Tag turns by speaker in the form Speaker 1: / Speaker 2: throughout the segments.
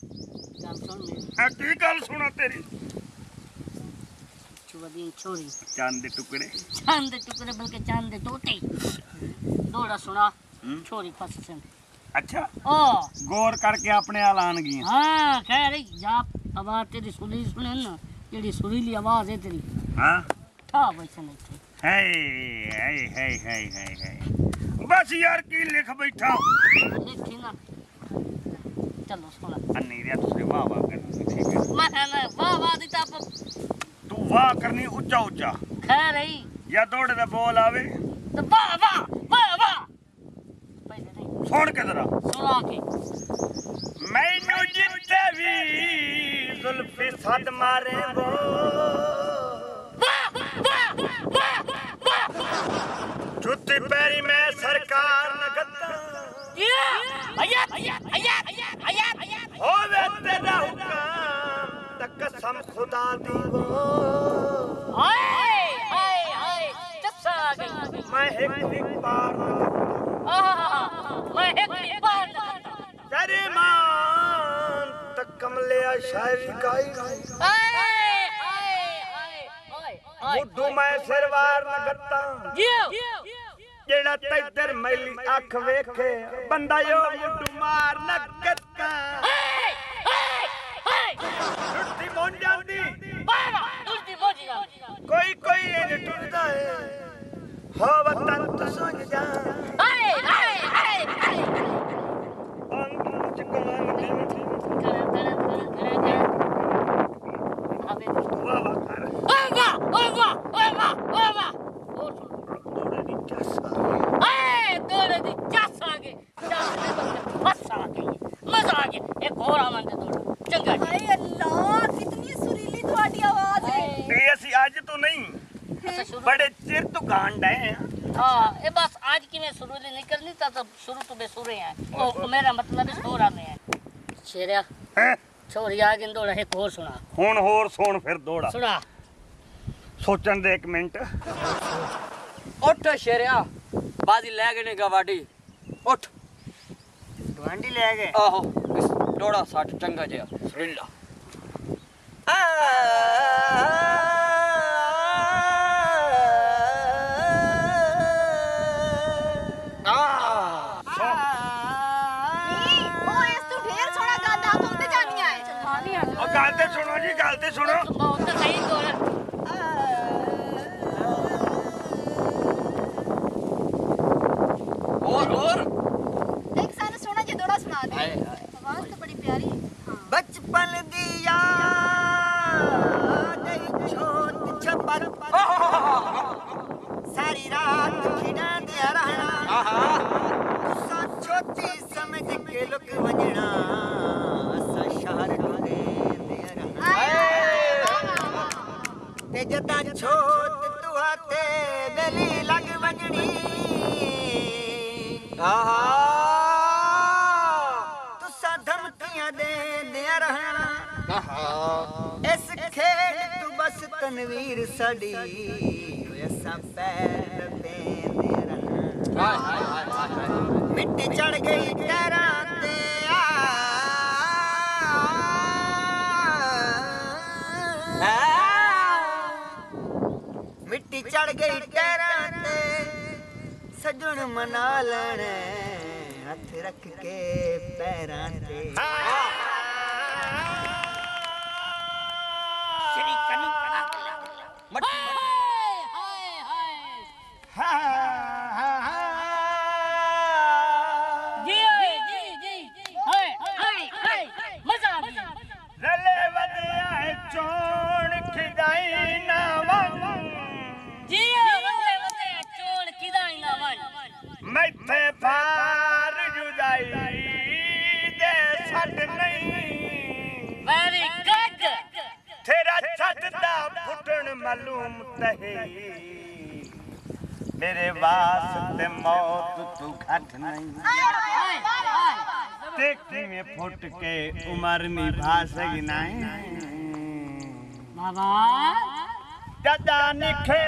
Speaker 1: गल सुन मेरी
Speaker 2: की गल सुना तेरी
Speaker 1: चुवदी छोरी
Speaker 2: चांद दे टुकड़े
Speaker 1: बल्कि चांद दे टोटे दौड़ा सुना छोरी पसंद
Speaker 2: अच्छा
Speaker 1: ओ
Speaker 2: गौर करके अपने आलान गई
Speaker 1: हाँ खैर जा आवाज तेरी सुनी सुने ना जेडी सुरीली आवाज है तेरी
Speaker 2: हाँ
Speaker 1: ठा बैठन इथे
Speaker 2: है बस यार की लिख बैठा
Speaker 1: लिखी ना चलो सुना
Speaker 2: अन्नी रे तुझे वाह वाह करनी ठीक है
Speaker 1: मैं ना वाह दी ताप
Speaker 2: तू वाह करनी ऊंचा ऊंचा
Speaker 1: खैर है
Speaker 2: या दौड़े दा बोल आवे
Speaker 1: तो वाह पहले नहीं
Speaker 2: सुन के जरा
Speaker 1: सुना के
Speaker 2: मैनू जिते भी जुल्फी सद मारे वो जुत्ती पैरी में सरकार नगता होवे तेरा हुक्म तक कसम खुदा दी वो
Speaker 1: चस्सा आ गई
Speaker 2: मैं एक पार
Speaker 1: मैं एक बार
Speaker 2: तेरी मान तक कमले शायरी गाई मुद्दू मैं सिरवार नगता जेड़ा तैदर मैली अख वेखे बंदा यो मुद्दू मार नगता टुटती मोन जांदी कोई इंज टुटदा है हो वतन तू सुन जा अंग चकवान दी वाह वाह कर
Speaker 1: एक और आमंद दौड़ा चंगा
Speaker 3: हाय अल्लाह कितनी सुरीली तुम्हारी आवाज है
Speaker 2: ये असि आज तो नहीं बड़े चिर तो गांड है
Speaker 1: हाँ ये बस आज की मैं शुरू निकलनी था तो शुरू तो बेसुरे हैं ओ मेरा मतलब है सोरा में है शेरिया
Speaker 2: हैं
Speaker 1: छोरी आ गई दौड़ा एक और सुना
Speaker 2: हुन होर सुन फिर दौड़ा
Speaker 1: सुना
Speaker 2: सोचन दे एक मिनट
Speaker 4: उठ शेरिया बाजी ले गए ने गवाडी उठ
Speaker 2: गवांडी ले गए
Speaker 4: आहो डोड़ा साठ चंगा जिया सुरीला
Speaker 2: गालते सुनो जी गालते सुनो
Speaker 1: बहुत सही दौड़ा
Speaker 4: और
Speaker 3: एक सारे सोना जी दौड़ा सुना दे आवाज तो बड़ी प्यारी हाँ
Speaker 2: बचपन दिया छोट छपर सारी रात खिड़ा दे रहना सा छोटी समझ के लुक वजना सा शहर ढूंढे दे रहना ते जदा छोट तुहाते गली लग वजनी तुसा धमकियां दे रहना इस खेड तू बस तनवीर साडी ऐसा पैर दे रहना मिट्टी चढ़ गई पैरां ते मिट्टी चढ़ गई पैरां ते सजन मना लेने हथ रख के पैरां ते
Speaker 1: श्री कनु
Speaker 4: मट्टी
Speaker 1: जी हाय मजा आ गया
Speaker 2: रले वदिया चोण खिदाई ना वंग
Speaker 1: जी वदे चोड़ किदाई ना वन
Speaker 2: मैथे पार जुदाई दे सट नहीं
Speaker 1: वेरी गुड
Speaker 2: तेरा छत दा फुटन मालूम तहे मेरे वास्ते मौत तू घट नहीं ते किवें फुट के उमर निभा सगनाई
Speaker 1: बाबा
Speaker 2: जदा निखेड़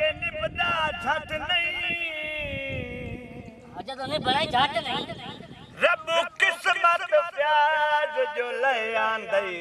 Speaker 2: के निभदा छत नहीं
Speaker 1: अजय तो नहीं बनाई जाट नहीं
Speaker 2: रब किस्मत जो ले आंदई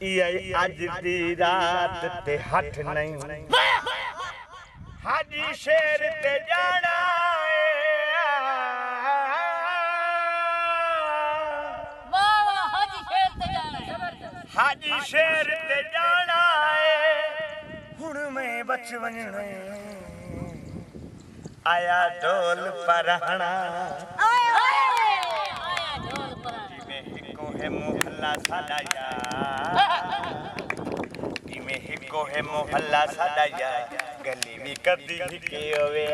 Speaker 2: ये अज दी रात ते हट नहीं हाजी शेर ते जाना हाजी शेर ते जाना हुण मैं बच वञणो आया ढोल परहणा हिको है मोहल्ला साडा यार जिमें हिको है मोहल्ला साडा यार गली भी कदी हिके होवे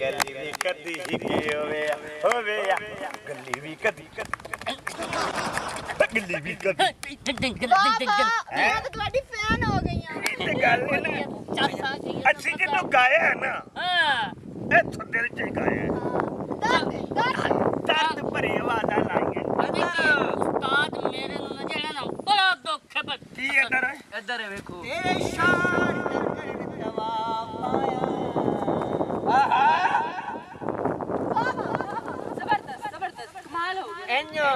Speaker 2: गली भी कदी हिके होवे गली भी कदी गली भी कदी
Speaker 3: मैं तो तुम्हारी फैन हो गई हूं
Speaker 2: गल ना अच्छी जो गाया है ना हां इथों दिल च गाया दर्द भरी आवाज़ लाएंगे
Speaker 1: उस्ताद मेरे नु जेड़ा ना बड़ा दुख है पर
Speaker 2: की इधर
Speaker 4: है देखो
Speaker 2: तेरे शान कर दवा पाया
Speaker 3: जबरदस्त कमाल हो
Speaker 2: एन्यो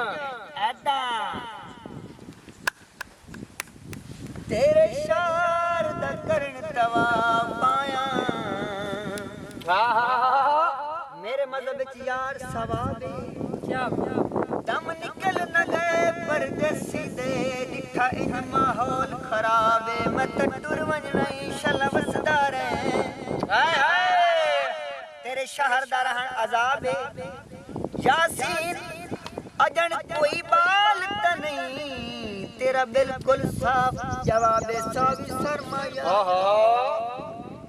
Speaker 2: ऐदा तेरे शार दा करन दवा पाया मेरे मज़हब विच यार सवाब क्या दम निकल न गए परदेसी दे दिखा इन माहौल खराब मैं तो टुर वजना इंशाल्लाह वसदा रहे हाय हाय तेरे शहर दा रहन अजाब यासीन अजन कोई बाल त नहीं तेरा बिल्कुल साफ जवाब सावी सरमाया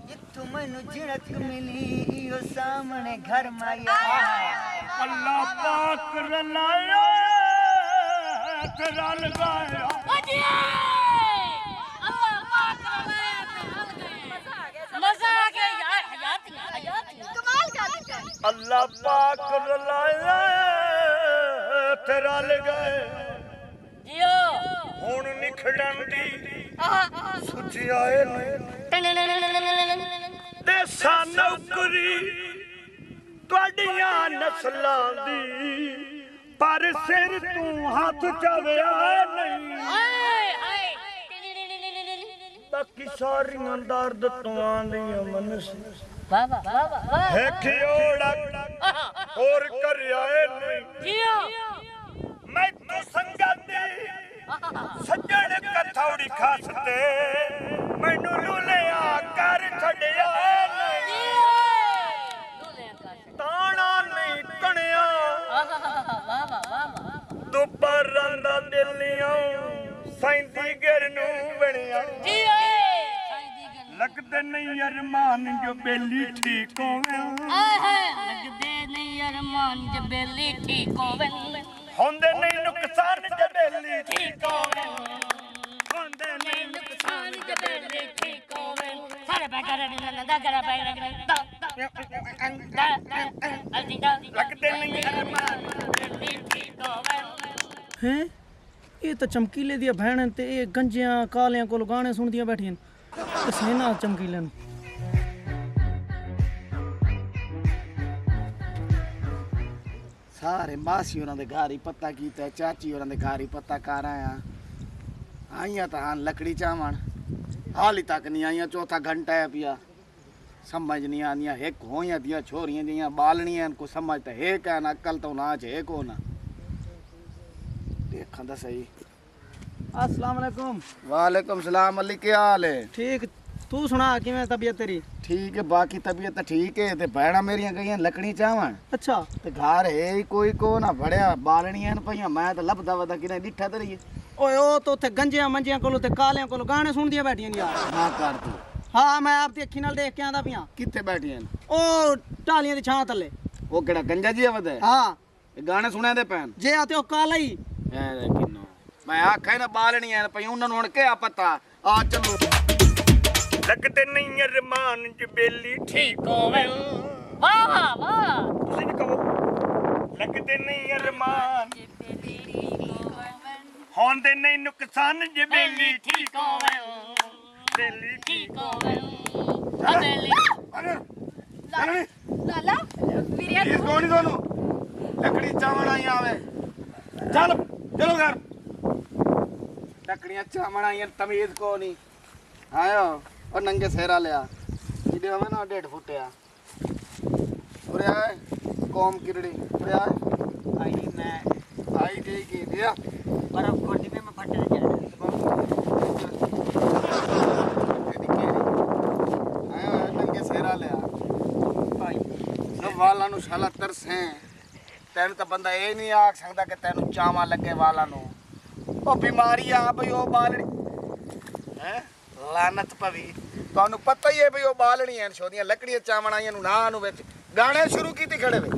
Speaker 2: जिथु मैनू झिड़क मिली इहो सामने घर माया अल्लाह पाक रलाया ते रल गया
Speaker 1: अल्लाह पाक मजा आ गया यार हयात
Speaker 3: कमाल का दिखा
Speaker 2: अल्लाह पाक रलाया ते रल गए
Speaker 1: जियो
Speaker 2: हुण निखड़न दी सुझ आए ते सानौकरी तुहाडियां नस्लां दी पर सिर तू हाथ चवया नहीं बाकी सारियां दर्द तुआं दियां मनस
Speaker 1: वाह वाह वाह वाह
Speaker 2: है खियोड़ा और करया नहीं
Speaker 1: जियो
Speaker 2: मैं तो संगती सज्जण कथौड़ी खासते मैनू लुलिया कर छड़िया नहीं ताना नहीं कणिया दुपहरां दा दिलियां सैंदी गिर नू बणिया लगदे नहीं अरमान जो बेली ठीक होवे
Speaker 1: लगदे नहीं अरमान जो बेली ठीक होवे
Speaker 2: होंदे नहीं नुकसान जो बेली ठीक होवे होंदे नहीं
Speaker 1: नुकसान जो बेली ठीक होवे सारे बैगर नंदा करा बैगर
Speaker 2: लगदे नहीं अरमान
Speaker 1: बेली ठीक होवे
Speaker 5: हैं ये तो चमकीले दिया भैन ते ये गंजियां कालियां कोल गाने सुनदियां बैठियां ते सेना चमकीले न
Speaker 6: सारे मासी होरां दे घर ही पता कीता चाची होरां दे घर ही पता कर आया आइयां तो हाँ लकड़ी चावण हाली तक नहीं आइयां चौथा घंटा है पिया समझ नहीं आनिया एक होइयां दियां छोरियां जियां बालनियां को समझ तो एक है ना अक्ल तो ना च एक हो ना देखा तो सही
Speaker 5: अस्सलाम वालेकुम
Speaker 6: वालेकुम सलाम अली क्या हाल है
Speaker 5: ठीक तू सुना किवें तबीयत तेरी
Speaker 6: ठीक है बाकी तबीयत तो ठीक है ते भैड़ा मेरियां गईयां लकड़ी चावण
Speaker 5: अच्छा
Speaker 6: ते घर है ही कोई को ना बड़िया बालनियां पईयां मैं तो लभदा वदा कि दिठा तो रही
Speaker 5: ओए ओ तो उत्थे गंजियां मंजियां कोल ते कालियां कोल गाने सुनदियां बैठियां न यार
Speaker 6: ना कर तू
Speaker 5: हाँ मैं आप दी अखी नाल देख के आंदा पियां
Speaker 6: कित्थे बैठियां
Speaker 5: ओ टालियां दी छां थल्ले
Speaker 6: वो केड़ा गंजा जी आवद है
Speaker 5: हाँ
Speaker 6: गाने सुने दे पैन
Speaker 5: जे आते ओ काला ही
Speaker 6: किन्नो मैं आखे ना बालनियां पई उन्हां नु हुण क्या पता आ चलो
Speaker 2: लगदे नहीं अरमान ज बेली ठीक
Speaker 1: होवे वाह वाह वाह
Speaker 2: तुसीं भी कहो लगदे नहीं अरमान होंदे नहीं नुकसान ज बेली
Speaker 1: ठीक होवे
Speaker 2: बेली
Speaker 1: ठीक होवे हवेली
Speaker 3: लाला वीरिया
Speaker 6: इस कोनी दोनों लकड़ी चावल आई आवे चल चलो घर टकड़ियां चामण आइयां तमीज को नहीं आयो और नंगे सेरा लिया जिदे होवे ना 1.5 फुट आ उरे आए कौम किरड़ी उरे आए
Speaker 4: आई मैं
Speaker 6: आई दे की दिया
Speaker 4: पर अब कोटी में मैं फटे जा
Speaker 6: आयो नंगे सेरा लिया
Speaker 4: आई
Speaker 6: सब वाला नु शाला तरस है तेन तो बंदा ये नहीं आख सकता कि तेन चावा लगे वाला नु ओ बीमारी आ भई ओ बालड़ी है लानत पवी ਤੁਹਾਨੂੰ ਪਤਾ ਹੀ ਹੈ ਭਈ ਉਹ ਬਾਲਣੀਆਂ ਛੋਦੀਆਂ ਲੱਕੜੀਆਂ ਚਾਵਣ ਆਈਆਂ ਨੂੰ ਨਾ ਨੂੰ ਵਿੱਚ ਗਾਣੇ ਸ਼ੁਰੂ ਕੀਤੀ ਖੜੇ ਵੇ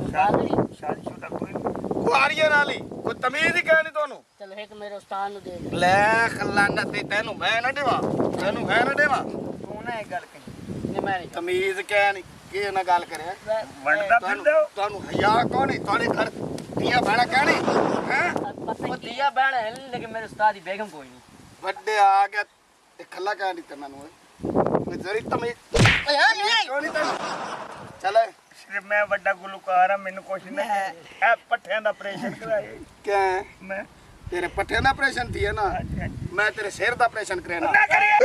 Speaker 2: शादीशुदा कोई
Speaker 6: ਕੁਆਰੀਆਂ ਨਾਲ ਹੀ ਕੋਈ ਤਮੀਜ਼ ਹੀ ਕਹਿਣੀ ਤੁਹਾਨੂੰ
Speaker 1: चल एक मेरे उस्ताद नु दे दे
Speaker 6: ਲੈ ਲਾਨਤ ਤੇ ਤੈਨੂੰ ਮੈਂ ਨਾ ਦੇਵਾਂ ਤੈਨੂੰ ਮੈਂ ਨਾ ਦੇਵਾਂ
Speaker 4: तू ना एक गल कही
Speaker 1: नहीं मैं नहीं
Speaker 6: ਤਮੀਜ਼ ਕਹਿਣੀ ਕੀ ਨਾ ਗੱਲ ਕਰਿਆ
Speaker 2: वंडदा फिरदे हो
Speaker 6: ਤੁਹਾਨੂੰ ਹਿਆ ਕੌਣ ਹੈ ਤੁਹਾਡੇ ਘਰ ਦੀਆਂ ਭੈਣਾਂ ਕਹਿਣੀ ਹੈ
Speaker 1: पता
Speaker 4: वो दिया बहन है लेकिन मेरे उस्ताद की बेगम कोई नहीं
Speaker 6: ਵੱਡੇ ਆ ਗਿਆ ਤੇ ਖੱਲਾ ਕਹਿਣੀ ਤੇ ਮੈਨੂੰ ਓਏ ਜ਼ਰੀ ਤਮੀਜ਼ ਕੌਣ ਨਹੀਂ ਤੈਨੂੰ ਚੱਲ
Speaker 2: सिर्फ मैं वड्डा गुलकार हां मैनू कुछ नहीं ए पट्ठियां दा ऑपरेशन कराए
Speaker 6: ਕਿਆ
Speaker 2: मैं
Speaker 6: ਤੇਰੇ ਪੱਠਿਆਂ ਦਾ ਆਪਰੇਸ਼ਨ ਥੀ ਹੈ ਨਾ
Speaker 2: हां जी
Speaker 6: ਮੈਂ ਤੇਰੇ ਸਿਰ ਦਾ ਆਪਰੇਸ਼ਨ ਕਰਾਣਾ
Speaker 2: ना करिए